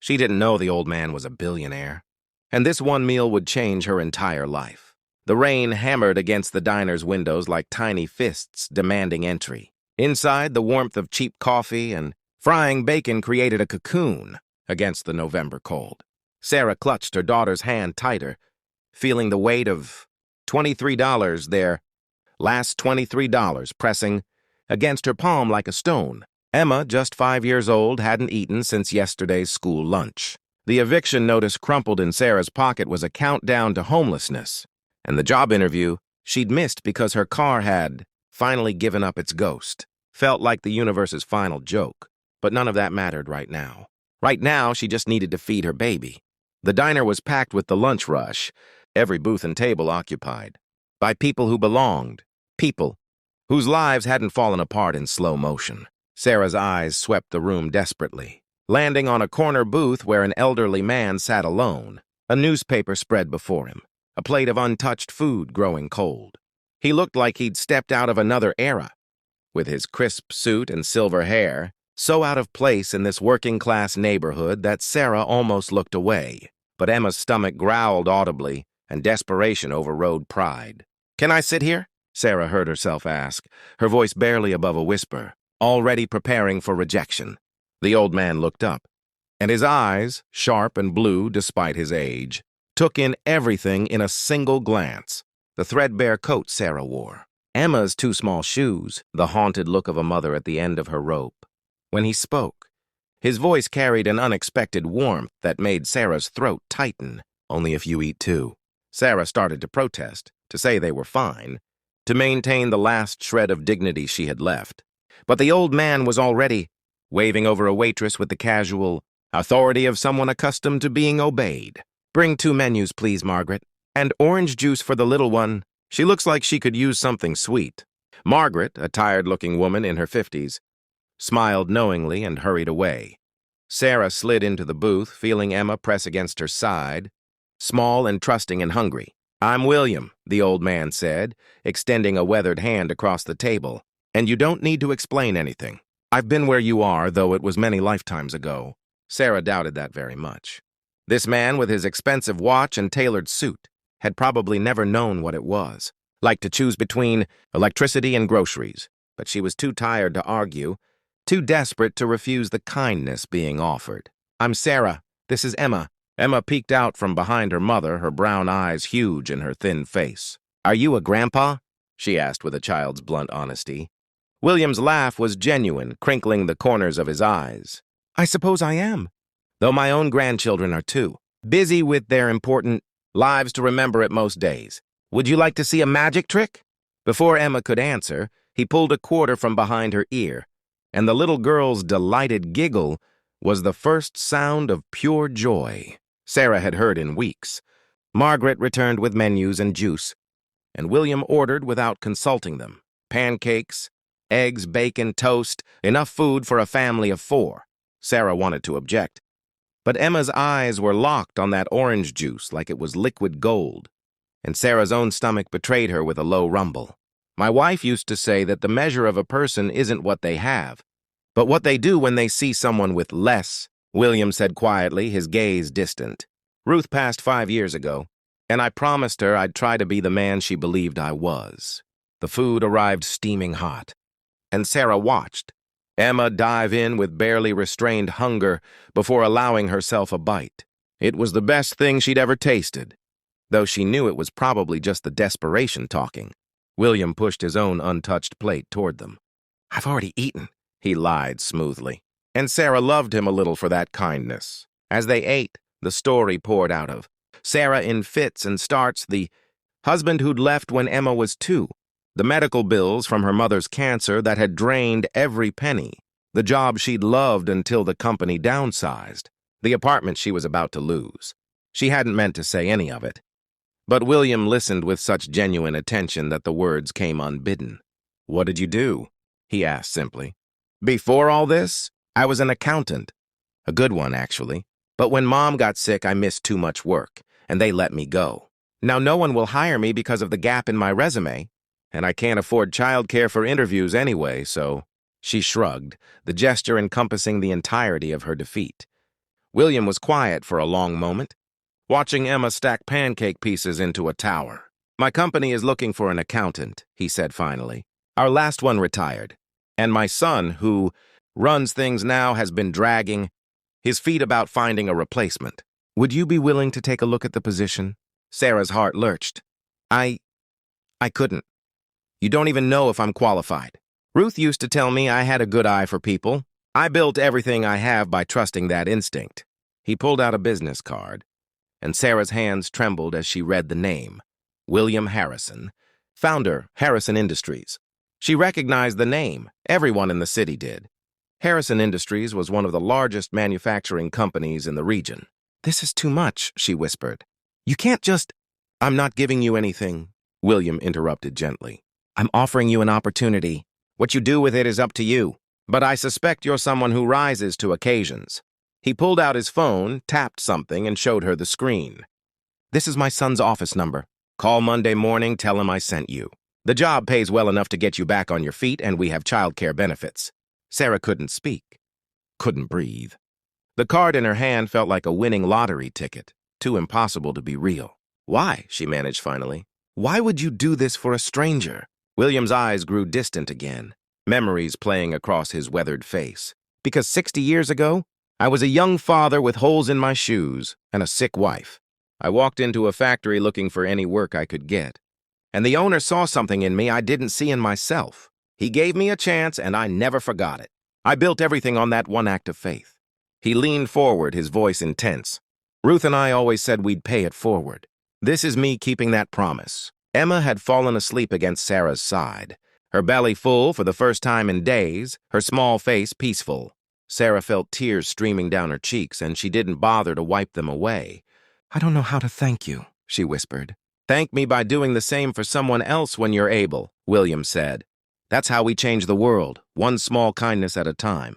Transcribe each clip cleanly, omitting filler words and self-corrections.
She didn't know the old man was a billionaire, and this one meal would change her entire life. The rain hammered against the diner's windows like tiny fists demanding entry. Inside, the warmth of cheap coffee and frying bacon created a cocoon against the November cold. Sarah clutched her daughter's hand tighter, feeling the weight of $23, their last $23, pressing against her palm like a stone. Emma, just 5 years old, hadn't eaten since yesterday's school lunch. The eviction notice crumpled in Sarah's pocket was a countdown to homelessness, and the job interview she'd missed because her car had finally given up its ghost. Felt like the universe's final joke, but none of that mattered right now. Right now, she just needed to feed her baby. The diner was packed with the lunch rush, every booth and table occupied, by people who belonged, people whose lives hadn't fallen apart in slow motion. Sarah's eyes swept the room desperately, landing on a corner booth where an elderly man sat alone, a newspaper spread before him, a plate of untouched food growing cold. He looked like he'd stepped out of another era, with his crisp suit and silver hair, so out of place in this working-class neighborhood that Sarah almost looked away. But Emma's stomach growled audibly, and desperation overrode pride. "Can I sit here?" Sarah heard herself ask, her voice barely above a whisper, already preparing for rejection. The old man looked up, and his eyes, sharp and blue despite his age, took in everything in a single glance. The threadbare coat Sarah wore, Emma's too small shoes, the haunted look of a mother at the end of her rope. When he spoke, his voice carried an unexpected warmth that made Sarah's throat tighten. "Only if you eat too." Sarah started to protest, to say they were fine, to maintain the last shred of dignity she had left. But the old man was already waving over a waitress with the casual authority of someone accustomed to being obeyed. "Bring 2 menus, please, Margaret. And orange juice for the little one. She looks like she could use something sweet." Margaret, a tired-looking woman in her 50s, smiled knowingly and hurried away. Sarah slid into the booth, feeling Emma press against her side, small and trusting and hungry. "I'm William," the old man said, extending a weathered hand across the table. "And you don't need to explain anything. I've been where you are, though it was many lifetimes ago." Sarah doubted that very much. This man, with his expensive watch and tailored suit, had probably never known what it was, like to choose between electricity and groceries. But she was too tired to argue, too desperate to refuse the kindness being offered. "I'm Sarah. This is Emma." Emma peeked out from behind her mother, her brown eyes huge in her thin face. "Are you a grandpa?" she asked with a child's blunt honesty. William's laugh was genuine, crinkling the corners of his eyes. "I suppose I am, though my own grandchildren are too, busy with their important lives to remember it most days. Would you like to see a magic trick?" Before Emma could answer, he pulled a quarter from behind her ear, and the little girl's delighted giggle was the first sound of pure joy Sarah had heard in weeks. Margaret returned with menus and juice, and William ordered without consulting them. Pancakes, eggs, bacon, toast, enough food for a family of 4. Sarah wanted to object, but Emma's eyes were locked on that orange juice like it was liquid gold, and Sarah's own stomach betrayed her with a low rumble. "My wife used to say that the measure of a person isn't what they have, but what they do when they see someone with less," William said quietly, his gaze distant. "Ruth passed 5 years ago, and I promised her I'd try to be the man she believed I was." The food arrived steaming hot, and Sarah watched Emma dive in with barely restrained hunger before allowing herself a bite. It was the best thing she'd ever tasted, though she knew it was probably just the desperation talking. William pushed his own untouched plate toward them. "I've already eaten," he lied smoothly, and Sarah loved him a little for that kindness. As they ate, the story poured out of Sarah in fits and starts, the husband who'd left when Emma was 2, the medical bills from her mother's cancer that had drained every penny, the job she'd loved until the company downsized, the apartment she was about to lose. She hadn't meant to say any of it, but William listened with such genuine attention that the words came unbidden. "What did you do?" he asked simply. "Before all this, I was an accountant. A good one, actually. But when Mom got sick, I missed too much work, and they let me go. Now no one will hire me because of the gap in my resume, and I can't afford childcare for interviews anyway, so..." She shrugged, the gesture encompassing the entirety of her defeat. William was quiet for a long moment, watching Emma stack pancake pieces into a tower. "My company is looking for an accountant," he said finally. "Our last one retired, and my son, who runs things now, has been dragging his feet about finding a replacement. Would you be willing to take a look at the position?" Sarah's heart lurched. I couldn't. You don't even know if I'm qualified. Ruth used to tell me I had a good eye for people. I built everything I have by trusting that instinct." He pulled out a business card, and Sarah's hands trembled as she read the name. William Harrison, founder, Harrison Industries. She recognized the name. Everyone in the city did. Harrison Industries was one of the largest manufacturing companies in the region. "This is too much," she whispered. "You can't just—" "I'm not giving you anything," William interrupted gently. "I'm offering you an opportunity. What you do with it is up to you. But I suspect you're someone who rises to occasions." He pulled out his phone, tapped something, and showed her the screen. "This is my son's office number. Call Monday morning, tell him I sent you. The job pays well enough to get you back on your feet, and we have childcare benefits." Sarah couldn't speak, couldn't breathe. The card in her hand felt like a winning lottery ticket, too impossible to be real. "Why?" she managed finally. "Why would you do this for a stranger?" William's eyes grew distant again, memories playing across his weathered face. "Because 60 years ago, I was a young father with holes in my shoes and a sick wife. I walked into a factory looking for any work I could get, and the owner saw something in me I didn't see in myself. He gave me a chance, and I never forgot it. I built everything on that one act of faith." He leaned forward, his voice intense. "Ruth and I always said we'd pay it forward. This is me keeping that promise." Emma had fallen asleep against Sarah's side, her belly full for the first time in days, her small face peaceful. Sarah felt tears streaming down her cheeks, and she didn't bother to wipe them away. "I don't know how to thank you," she whispered. "Thank me by doing the same for someone else when you're able," William said. "That's how we change the world, one small kindness at a time."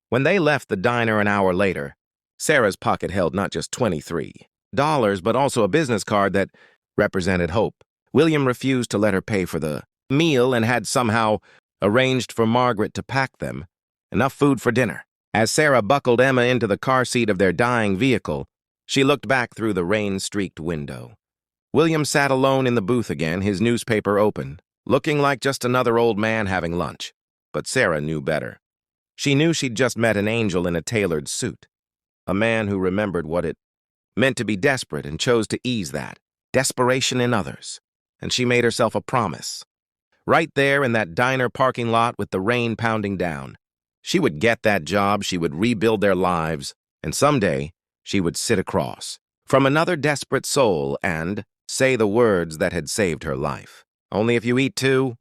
When they left the diner an hour later, Sarah's pocket held not just $23, but also a business card that represented hope. William refused to let her pay for the meal and had somehow arranged for Margaret to pack them enough food for dinner. As Sarah buckled Emma into the car seat of their dying vehicle, she looked back through the rain-streaked window. William sat alone in the booth again, his newspaper open, looking like just another old man having lunch. But Sarah knew better. She knew she'd just met an angel in a tailored suit, a man who remembered what it meant to be desperate and chose to ease that desperation in others. And she made herself a promise. Right there in that diner parking lot with the rain pounding down. She would get that job, she would rebuild their lives, and someday she would sit across from another desperate soul and say the words that had saved her life. "Only if you eat too,